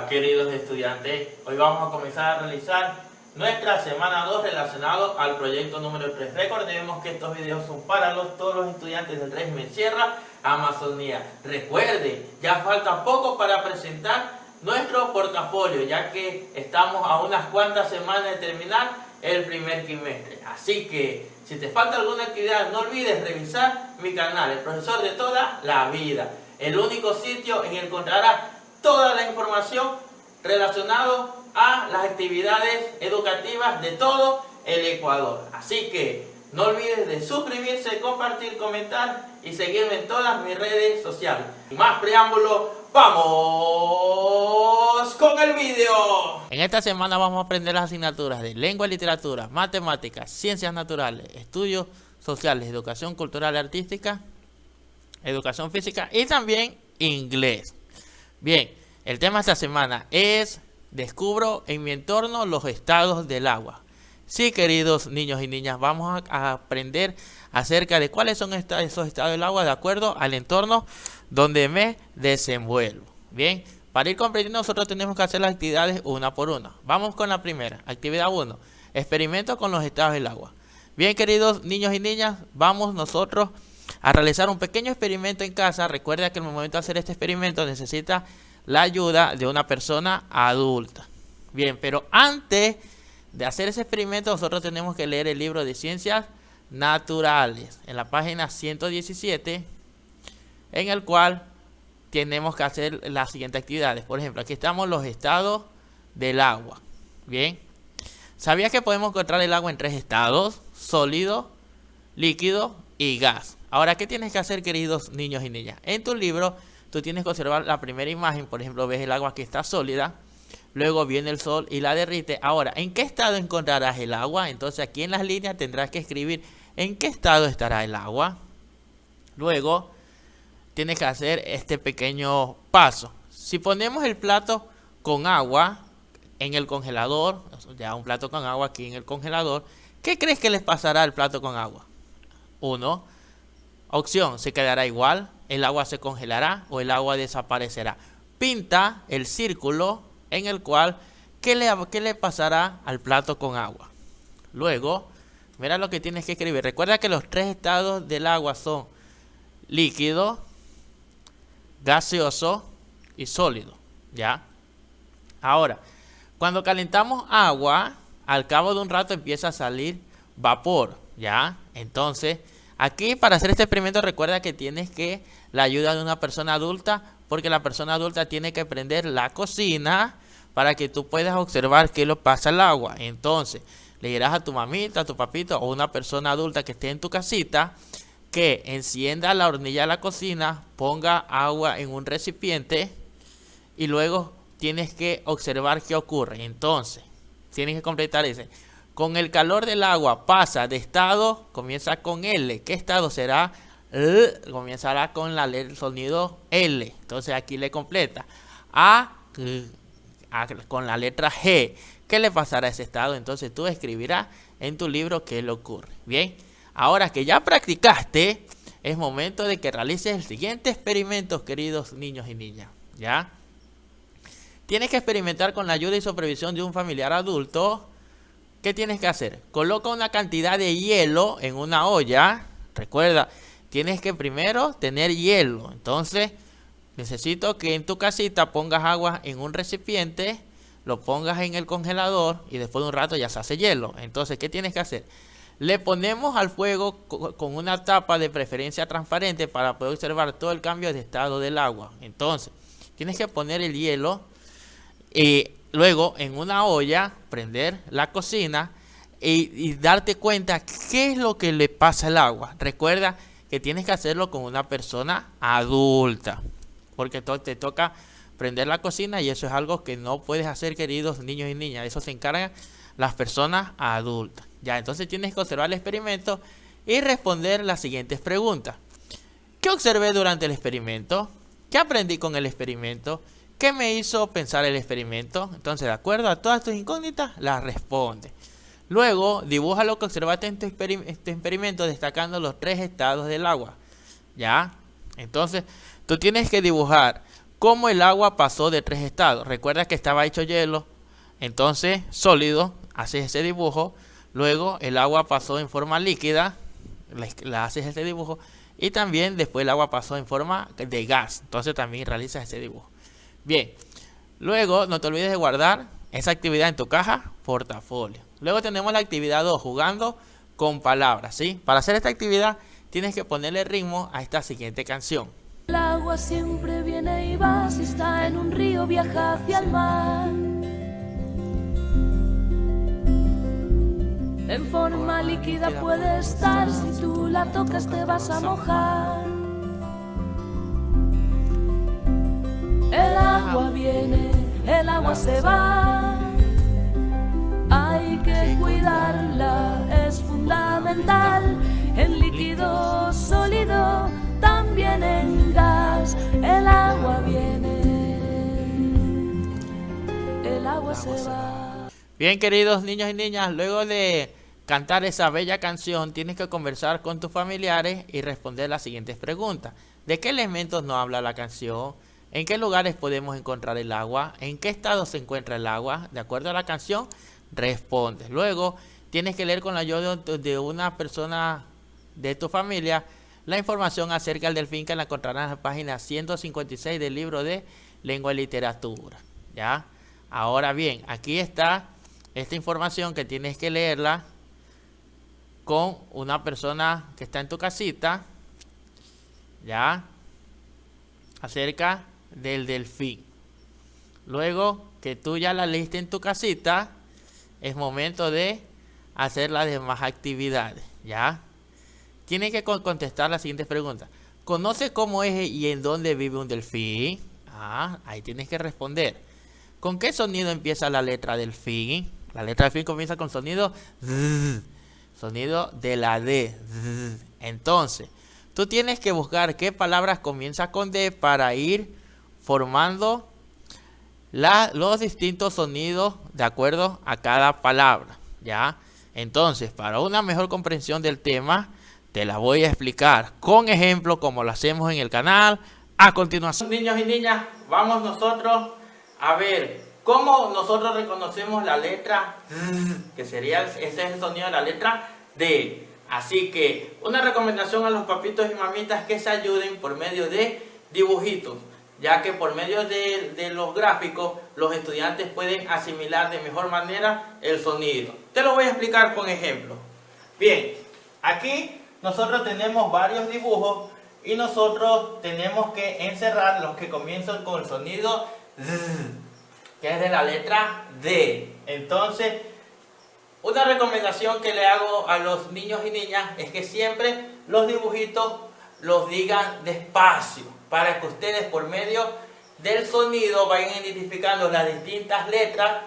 Hola queridos estudiantes, hoy vamos a comenzar a realizar nuestra semana 2 relacionado al proyecto número 3. Recordemos que estos videos son para todos los estudiantes del régimen Sierra Amazonía. Recuerden, ya falta poco para presentar nuestro portafolio, ya que estamos a unas cuantas semanas de terminar el primer trimestre. Así que si te falta alguna actividad, no olvides revisar mi canal, el profesor de toda la vida. El único sitio en el que encontrarás toda la información relacionada a las actividades educativas de todo el Ecuador. Así que no olvides de suscribirse, compartir, comentar y seguirme en todas mis redes sociales. Sin más preámbulo, ¡vamos con el video! En esta semana vamos a aprender las asignaturas de lengua y literatura, matemáticas, ciencias naturales, estudios sociales, educación cultural y artística, educación física y también inglés. Bien, el tema de esta semana es descubro en mi entorno los estados del agua. Sí, queridos niños y niñas, vamos a aprender acerca de cuáles son esos estados del agua de acuerdo al entorno donde me desenvuelvo. Bien, para ir comprendiendo nosotros tenemos que hacer las actividades una por una. Vamos con la primera, actividad 1, experimento con los estados del agua. Bien, queridos niños y niñas, vamos nosotros a realizar un pequeño experimento en casa. Recuerda que en el momento de hacer este experimento necesita la ayuda de una persona adulta. Bien, pero antes de hacer ese experimento nosotros tenemos que leer el libro de ciencias naturales en la página 117, en el cual tenemos que hacer las siguientes actividades. Por ejemplo, aquí estamos los estados del agua. Bien, ¿sabías que podemos encontrar el agua en 3 estados? Sólido, líquido y gas. Ahora, ¿qué tienes que hacer, queridos niños y niñas? En tu libro tú tienes que observar la primera imagen. Por ejemplo, ves el agua que está sólida, luego viene el sol y la derrite. Ahora, ¿en qué estado encontrarás el agua? Entonces aquí en las líneas tendrás que escribir en qué estado estará el agua. Luego tienes que hacer este pequeño paso. Si ponemos el plato con agua en el congelador, ya un plato con agua aquí en el congelador, ¿qué crees que les pasará al plato con agua? 1. Opción, se quedará igual, el agua se congelará o el agua desaparecerá. Pinta el círculo en el cual, ¿qué le pasará al plato con agua? Luego, mira lo que tienes que escribir. Recuerda que los 3 estados del agua son líquido, gaseoso y sólido. ¿Ya? Ahora, cuando calentamos agua, al cabo de un rato empieza a salir vapor. ¿Ya? Entonces, aquí para hacer este experimento recuerda que tienes que la ayuda de una persona adulta, porque la persona adulta tiene que prender la cocina para que tú puedas observar qué le pasa al agua. Entonces le dirás a tu mamita, a tu papito o una persona adulta que esté en tu casita que encienda la hornilla de la cocina, ponga agua en un recipiente y luego tienes que observar qué ocurre. Entonces tienes que completar ese. Con el calor del agua pasa de estado, comienza con L. ¿Qué estado será? Comenzará con el sonido L. Entonces aquí le completa. Con la letra G. ¿Qué le pasará a ese estado? Entonces tú escribirás en tu libro qué le ocurre. Bien, ahora que ya practicaste, es momento de que realices el siguiente experimento, queridos niños y niñas. ¿Ya? Tienes que experimentar con la ayuda y supervisión de un familiar adulto. ¿Qué tienes que hacer? Coloca una cantidad de hielo en una olla. Recuerda, tienes que primero tener hielo. Entonces, necesito que en tu casita pongas agua en un recipiente, lo pongas en el congelador y después de un rato ya se hace hielo. Entonces, ¿qué tienes que hacer? Le ponemos al fuego con una tapa de preferencia transparente para poder observar todo el cambio de estado del agua. Entonces, tienes que poner el hielo y luego en una olla, prender la cocina y darte cuenta qué es lo que le pasa al agua. Recuerda que tienes que hacerlo con una persona adulta, porque te toca prender la cocina y eso es algo que no puedes hacer, queridos niños y niñas. Eso se encargan las personas adultas. Ya, entonces tienes que observar el experimento y responder las siguientes preguntas. ¿Qué observé durante el experimento? ¿Qué aprendí con el experimento? ¿Qué me hizo pensar el experimento? Entonces, de acuerdo a todas tus incógnitas, las responde. Luego, dibuja lo que observaste en tu experimento, destacando los 3 estados del agua. ¿Ya? Entonces, tú tienes que dibujar cómo el agua pasó de 3 estados. Recuerda que estaba hecho hielo, entonces sólido, haces ese dibujo. Luego el agua pasó en forma líquida, la haces ese dibujo. Y también después el agua pasó en forma de gas, entonces también realizas ese dibujo. Bien, luego no te olvides de guardar esa actividad en tu caja portafolio. Luego tenemos la actividad 2, jugando con palabras, ¿sí? Para hacer esta actividad tienes que ponerle ritmo a esta siguiente canción. El agua siempre viene y va, si está en un río viaja hacia el mar. En forma líquida puede estar, si tú la tocas te vas a mojar. El agua viene, el agua se va. Hay que cuidarla, es fundamental. En líquido, sólido, también en gas. El agua viene, el agua se va. Bien, queridos niños y niñas, luego de cantar esa bella canción, tienes que conversar con tus familiares y responder las siguientes preguntas. ¿De qué elementos nos habla la canción? ¿En qué lugares podemos encontrar el agua? ¿En qué estado se encuentra el agua? De acuerdo a la canción, respondes. Luego, tienes que leer con la ayuda de una persona de tu familia la información acerca del delfín, que la encontrarás en la página 156 del libro de Lengua y Literatura. ¿Ya? Ahora bien, aquí está esta información que tienes que leerla con una persona que está en tu casita, ¿ya? Acerca del delfín. Luego que tú ya la leíste en tu casita, es momento de hacer las demás actividades, ¿ya? Tienes que contestar las siguientes preguntas. ¿Conoce cómo es y en dónde vive un delfín? Ahí tienes que responder. ¿Con qué sonido empieza la letra delfín? La letra delfín comienza con sonido Z, sonido de la D. Entonces, tú tienes que buscar qué palabras comienzan con D para ir formando los distintos sonidos de acuerdo a cada palabra, ¿ya? Entonces, para una mejor comprensión del tema, te la voy a explicar con ejemplo como lo hacemos en el canal a continuación. Niños y niñas, vamos nosotros a ver cómo nosotros reconocemos la letra que sería, ese es el sonido de la letra D. Así que una recomendación a los papitos y mamitas, que se ayuden por medio de dibujitos, ya que por medio de los gráficos los estudiantes pueden asimilar de mejor manera el sonido. Te lo voy a explicar con ejemplos. Bien, aquí nosotros tenemos varios dibujos y nosotros tenemos que encerrar los que comienzan con el sonido Z, que es de la letra D. Entonces, una recomendación que le hago a los niños y niñas es que siempre los dibujitos los digan despacio, para que ustedes por medio del sonido vayan identificando las distintas letras,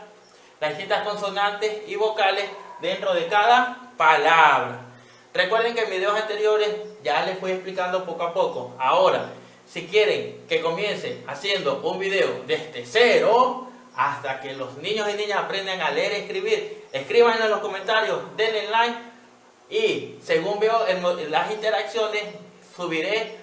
las distintas consonantes y vocales dentro de cada palabra. Recuerden que en videos anteriores ya les fui explicando poco a poco. Ahora, si quieren que comience haciendo un video desde cero hasta que los niños y niñas aprendan a leer y escribir, escriban en los comentarios, denle like, y según veo en las interacciones subiré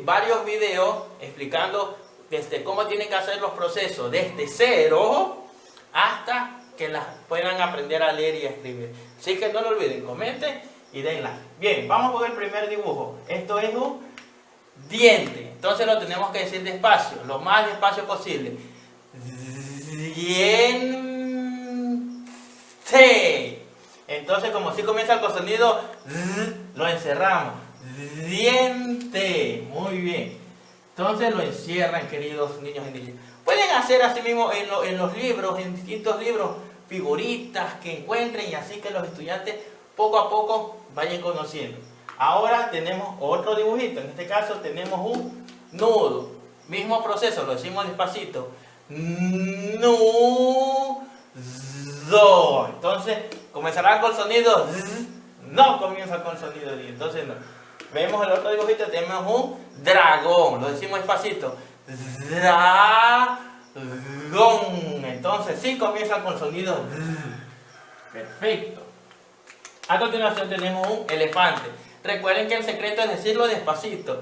varios videos explicando desde cómo tienen que hacer los procesos desde cero hasta que las puedan aprender a leer y a escribir. Así que no lo olviden, comenten y den like. Bien, vamos con el primer dibujo. Esto es un diente, entonces lo tenemos que decir despacio, lo más despacio posible. Diente. Entonces, como si comienza con sonido, lo encerramos. Diente. Muy bien. Entonces lo encierran, queridos niños y niñas. Pueden hacer así mismo en los libros, en distintos libros, figuritas que encuentren, y así que los estudiantes poco a poco vayan conociendo. Ahora tenemos otro dibujito. En este caso tenemos un nudo. Mismo proceso, lo decimos despacito. Nudo. Entonces comenzará con sonido Z, no comienza con sonido D. Entonces no. Vemos el otro dibujito, tenemos un dragón, lo decimos despacito. Dragón. Entonces sí comienza con sonido Z. Perfecto. A continuación tenemos un elefante. Recuerden que el secreto es decirlo despacito.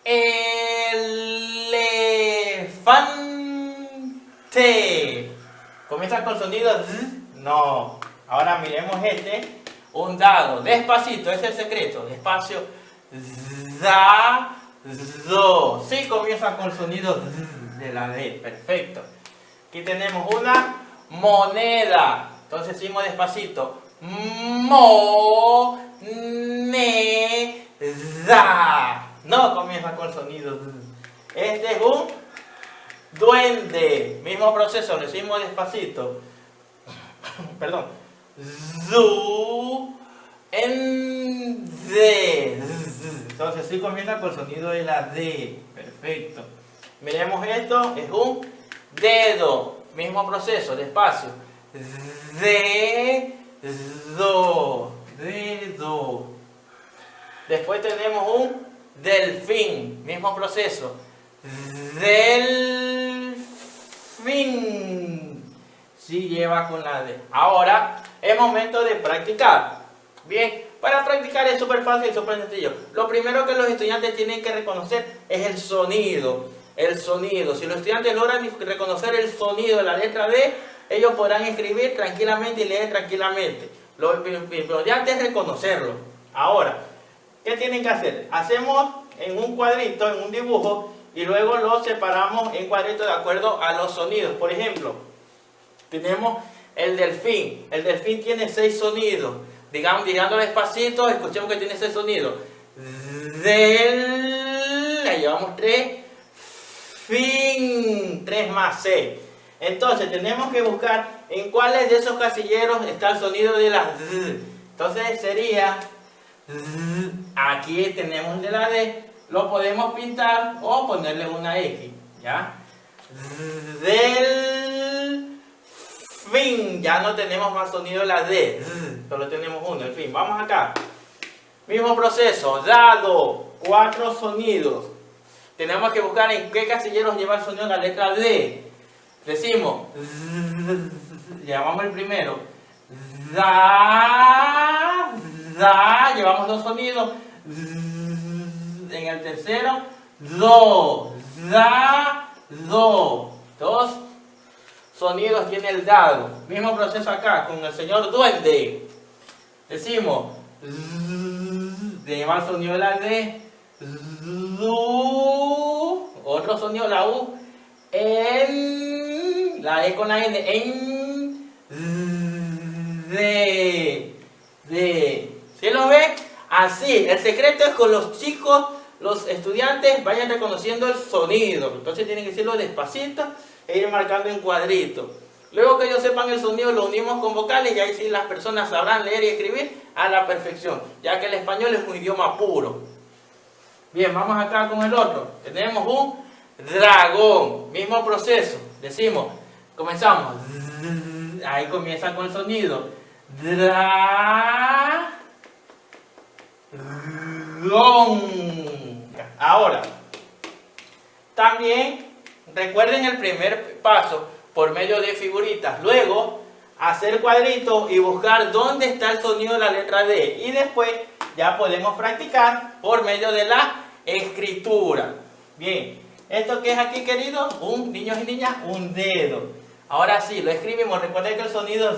Elefante. elefante. ¿Comienza con sonido z? No. Ahora miremos este. Un dado. Despacito, ese es el secreto. Despacio. Da, do. Sí, comienza con el sonido z de la D. Perfecto. Aquí tenemos una moneda. Entonces seguimos despacito. Moneda. No comienza con el sonido z. Este es un duende. Mismo proceso, lo hicimos despacito. Perdón. Zu. En D. Entonces sí comienza con el sonido de la D. Perfecto. Miremos esto. Es un dedo. Mismo proceso, despacio. Dedo. Dedo. Después tenemos un delfín. Mismo proceso. Delfín. Sí lleva con la D. Ahora es momento de practicar. Bien, para practicar es súper fácil y súper sencillo. Lo primero que los estudiantes tienen que reconocer es el sonido. El sonido. Si los estudiantes logran reconocer el sonido de la letra D, ellos podrán escribir tranquilamente y leer tranquilamente. Lo importante es reconocerlo. Ahora, ¿qué tienen que hacer? Hacemos en un cuadrito, en un dibujo, y luego lo separamos en cuadritos de acuerdo a los sonidos. Por ejemplo, tenemos el delfín. El delfín tiene 6 sonidos. Digamos, digándolo despacito, escuchemos que tiene 6 sonidos. Del, ahí llevamos 3. Fin, 3 más 6. Entonces tenemos que buscar en cuáles de esos casilleros está el sonido de la Z. Entonces sería, aquí tenemos el de la D, lo podemos pintar o ponerle una X, ¿ya? Del fin, ya no tenemos más sonido de la D, solo tenemos uno, el fin. Vamos acá, mismo proceso, dado, 4 sonidos. Tenemos que buscar en qué casilleros lleva el sonido de la letra D. Decimos, llevamos el primero, da, da, llevamos 2 sonidos. En el tercero, do, da, do. 2 sonidos tiene el dado. Mismo proceso acá con el señor duende. Decimos, lleva el sonido de la D. Du, otro sonido, la U, en, la E con la N, en, de. ¿Sí lo ve? Así, el secreto es con los chicos, los estudiantes vayan reconociendo el sonido. Entonces tienen que decirlo despacito e ir marcando en cuadritos. Luego que ellos sepan el sonido, lo unimos con vocales y ahí sí las personas sabrán leer y escribir a la perfección, ya que el español es un idioma puro. Bien, vamos acá con el otro. Tenemos un dragón. Mismo proceso. Decimos, comenzamos. Ahí comienza con el sonido. Dragón. Ahora, también recuerden el primer paso por medio de figuritas. Luego, hacer cuadritos y buscar dónde está el sonido de la letra D. Y después ya podemos practicar por medio de la escritura. Bien, esto que es aquí, queridos, niños y niñas, un dedo. Ahora sí, lo escribimos. Recuerden que el sonido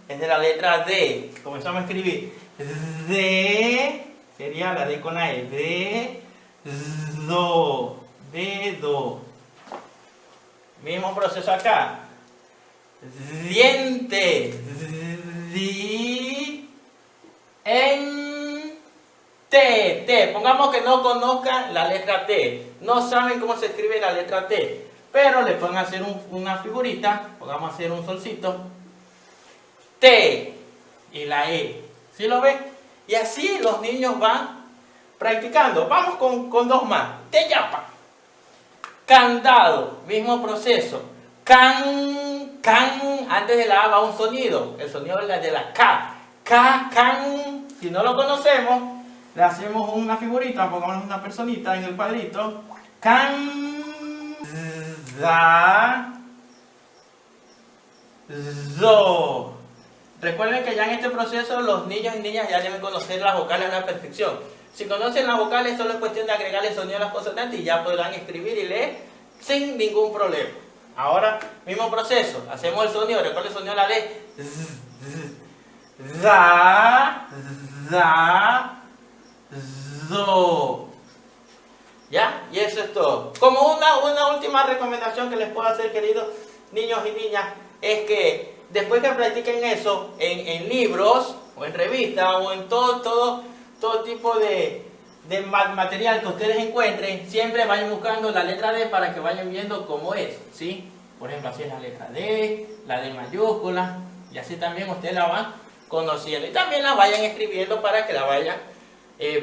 es de la letra D. Comenzamos a escribir D, sería la D con la E. D, do, dedo. Mismo proceso acá. Diente, di, en, T. Pongamos que no conozcan la letra T. No saben cómo se escribe la letra T. Pero le pueden hacer una figurita. Vamos a hacer un solcito. T. Y la E. ¿Sí lo ven? Y así los niños van practicando. Vamos con 2 más. Teyapa. Candado. Mismo proceso. Can. Antes de la A va un sonido. El sonido es de la K. Can. Si no lo conocemos, le hacemos una figurita, pongamos una personita en el cuadrito. Can, da, do. Recuerden que ya en este proceso los niños y niñas ya deben conocer las vocales a la perfección. Si conocen las vocales, solo es cuestión de agregarle sonido a las consonantes y ya podrán escribir y leer sin ningún problema. Ahora, mismo proceso, hacemos el sonido, recuerda el sonido de la D. Za, za, zo. ¿Ya? Y eso es todo. Como una última recomendación que les puedo hacer, queridos niños y niñas, es que después que practiquen eso en libros, o en revistas, o en todo tipo de material que ustedes encuentren, siempre vayan buscando la letra D para que vayan viendo cómo es, ¿sí? Por ejemplo, así es la letra D, la D mayúscula, y así también ustedes la van conociendo. Y también la vayan escribiendo para que la vayan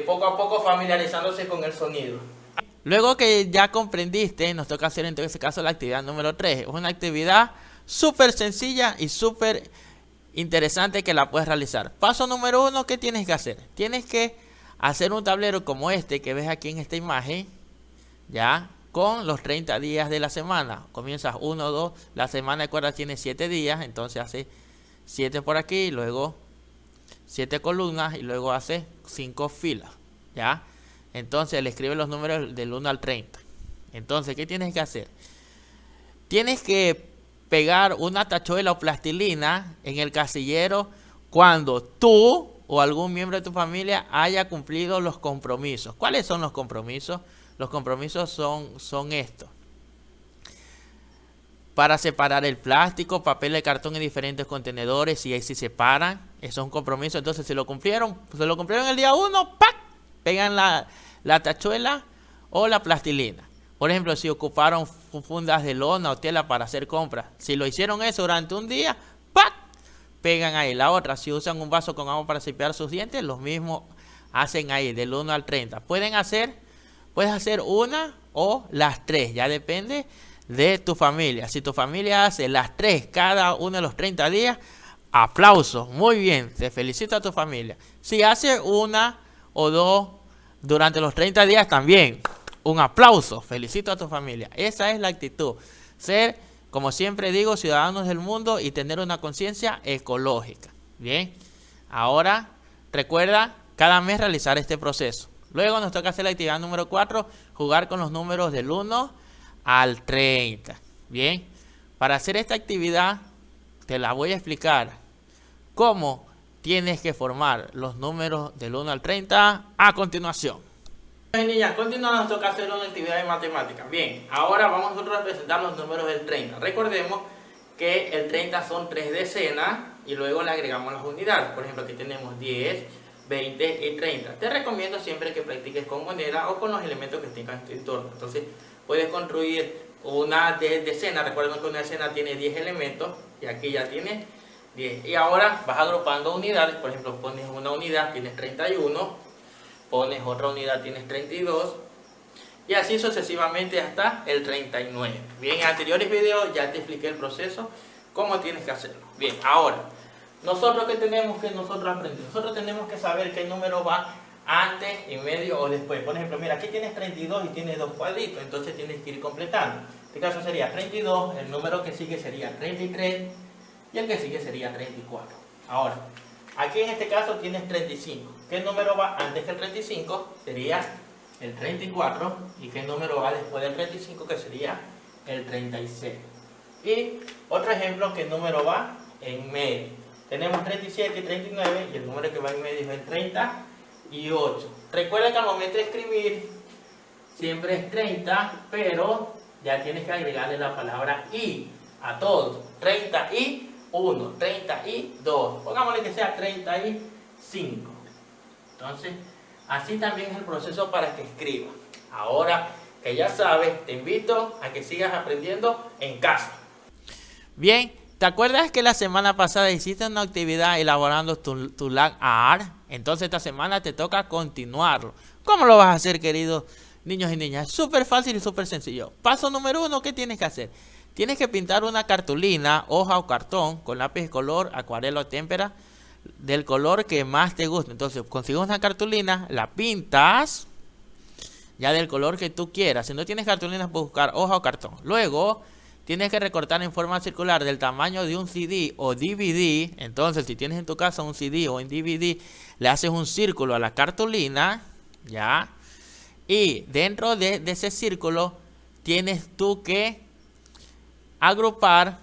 poco a poco familiarizándose con el sonido. Luego que ya comprendiste, nos toca hacer en todo este caso la actividad número 3. Es una actividad súper sencilla y súper interesante que la puedes realizar. Paso número 1, ¿qué tienes que hacer? Tienes que hacer un tablero como este que ves aquí en esta imagen, ya, con los 30 días de la semana. Comienzas 1, 2, la semana de cuerda tiene 7 días, entonces hace 7 por aquí, luego 7 columnas y luego hace 5 filas, ya. Entonces le escribe los números del 1 al 30. Entonces, ¿qué tienes que hacer? Tienes que pegar una tachuela o plastilina en el casillero cuando tú o algún miembro de tu familia haya cumplido los compromisos. ¿Cuáles son los compromisos? Los compromisos son estos. Para separar el plástico, papel de cartón en diferentes contenedores, y ahí se separan, eso es un compromiso. Entonces, si lo cumplieron el día 1, ¡pac!, pegan la tachuela o la plastilina. Por ejemplo, si ocuparon fundas de lona o tela para hacer compras, si lo hicieron eso durante un día, ¡pac!, pegan ahí. La otra, si usan un vaso con agua para cepillar sus dientes, los mismos hacen ahí, del 1 al 30. Puedes hacer una o las 3, ya depende de tu familia. Si tu familia hace las 3 cada uno de los 30 días, aplausos, muy bien, te felicito a tu familia. Si hace una o 2 durante los 30 días, también un aplauso, felicito a tu familia. Esa es la actitud, ser, como siempre digo, ciudadanos del mundo y tener una conciencia ecológica. Bien, ahora recuerda cada mes realizar este proceso. Luego nos toca hacer la actividad número 4, jugar con los números del 1 al 30. Bien, para hacer esta actividad te la voy a explicar cómo tienes que formar los números del 1 al 30 a continuación. Niñas, continuamos, nos toca hacer una actividad de matemáticas. Bien, ahora vamos nosotros a presentar los números del 30. Recordemos que el 30 son 3 decenas y luego le agregamos las unidades. Por ejemplo, aquí tenemos 10, 20 y 30. Te recomiendo siempre que practiques con moneda o con los elementos que tengas en tu entorno. Entonces, puedes construir una decena. Recuerden que una decena tiene 10 elementos y aquí ya tiene 10. Y ahora vas agrupando unidades. Por ejemplo, pones una unidad, tienes 31. Pones otra unidad, tienes 32. Y así sucesivamente hasta el 39. Bien, en anteriores videos ya te expliqué el proceso, cómo tienes que hacerlo. Bien, ahora, nosotros que tenemos que aprender. Nosotros tenemos que saber qué número va antes, en medio o después. Por ejemplo, mira, aquí tienes 32 y tienes 2 cuadritos. Entonces tienes que ir completando. En este caso sería 32, el número que sigue sería 33 y el que sigue sería 34. Ahora, aquí en este caso tienes 35. ¿Qué número va antes que el 35? Sería el 34. ¿Y qué número va después del 35? Que sería el 36. Y otro ejemplo, ¿qué número va en medio? Tenemos 37 y 39 y el número que va en medio es el 38. Recuerda que al momento de escribir siempre es 30, pero ya tienes que agregarle la palabra y a todo. 31, 32. Pongámosle que sea 35. Entonces, así también es el proceso para que escribas. Ahora que ya sabes, te invito a que sigas aprendiendo en casa. Bien, ¿te acuerdas que la semana pasada hiciste una actividad elaborando tu LAN-AR? Entonces esta semana te toca continuarlo. ¿Cómo lo vas a hacer, queridos niños y niñas? Es súper fácil y súper sencillo. Paso número 1, ¿qué tienes que hacer? Tienes que pintar una cartulina, hoja o cartón con lápiz de color, acuarela o témpera del color que más te guste. Entonces consigues una cartulina, la pintas ya del color que tú quieras. Si no tienes cartulina, puedes buscar hoja o cartón. Luego tienes que recortar en forma circular del tamaño de un CD o DVD. Entonces, si tienes en tu casa un CD o un DVD, le haces un círculo a la cartulina, ¿ya? Y dentro de ese círculo tienes tú que agrupar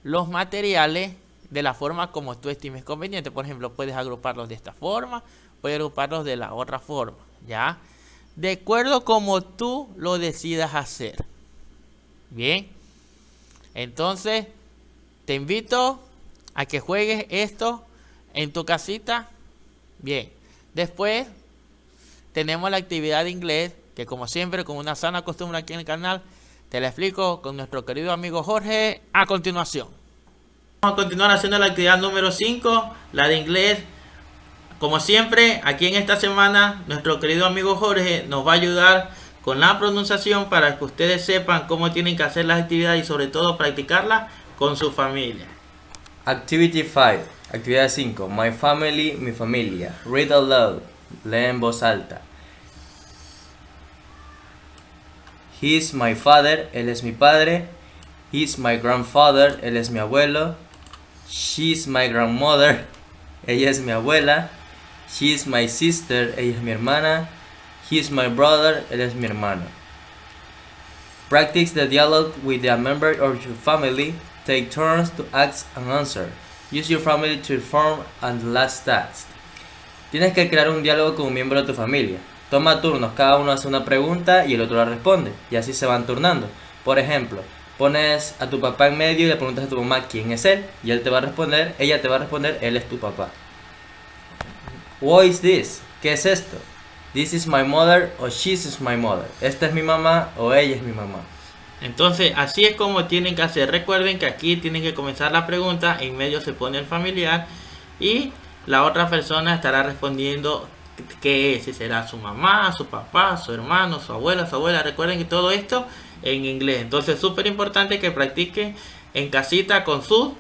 los materiales de la forma como tú estimes conveniente. Por ejemplo, puedes agruparlos de esta forma, puedes agruparlos de la otra forma, ¿ya? De acuerdo como tú lo decidas hacer. Bien. Entonces, te invito a que juegues esto en tu casita. Bien. Después, tenemos la actividad de inglés, que como siempre, con una sana costumbre aquí en el canal, te la explico con nuestro querido amigo Jorge a continuación. Vamos a continuar haciendo la actividad número 5, la de inglés. Como siempre, aquí en esta semana, nuestro querido amigo Jorge nos va a ayudar con la pronunciación para que ustedes sepan cómo tienen que hacer las actividades y sobre todo practicarlas con su familia. Activity 5. Actividad 5. My family, mi familia. Read aloud. Lee en voz alta. He's my father. Él es mi padre. He's my grandfather. Él es mi abuelo. She's my grandmother. Ella es mi abuela. She's my sister. Ella es mi hermana. He's my brother. Él es mi hermano. Practice the dialogue with a member of your family. Take turns to ask and answer. Use your family to inform and the last task. Tienes que crear un diálogo con un miembro de tu familia. Toma turnos, cada uno hace una pregunta y el otro la responde. Y así se van turnando. Por ejemplo, pones a tu papá en medio y le preguntas a tu mamá quién es él. Y él te va a responder, ella te va a responder, él es tu papá. What is this? ¿Qué es esto? This is my mother o she's is my mother. Esta es mi mamá o ella es mi mamá. Entonces, así es como tienen que hacer. Recuerden que aquí tienen que comenzar la pregunta, en medio se pone el familiar y la otra persona estará respondiendo qué es, si será su mamá, su papá, su hermano, su abuela. Recuerden que todo esto en inglés. Entonces, súper importante que practiquen en casita con su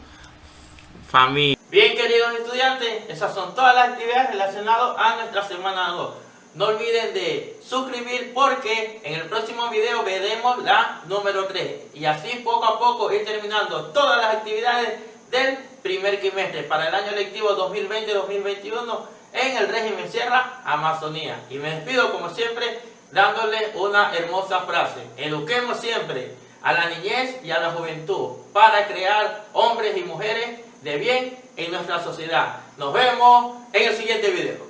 familia. Bien, queridos estudiantes, esas son todas las actividades relacionadas a nuestra semana 2. No olviden de suscribir porque en el próximo video veremos la número 3. Y así poco a poco ir terminando todas las actividades del primer trimestre para el año lectivo 2020-2021 en el régimen Sierra Amazonía. Y me despido como siempre dándole una hermosa frase. Eduquemos siempre a la niñez y a la juventud para crear hombres y mujeres de bien en nuestra sociedad. Nos vemos en el siguiente video.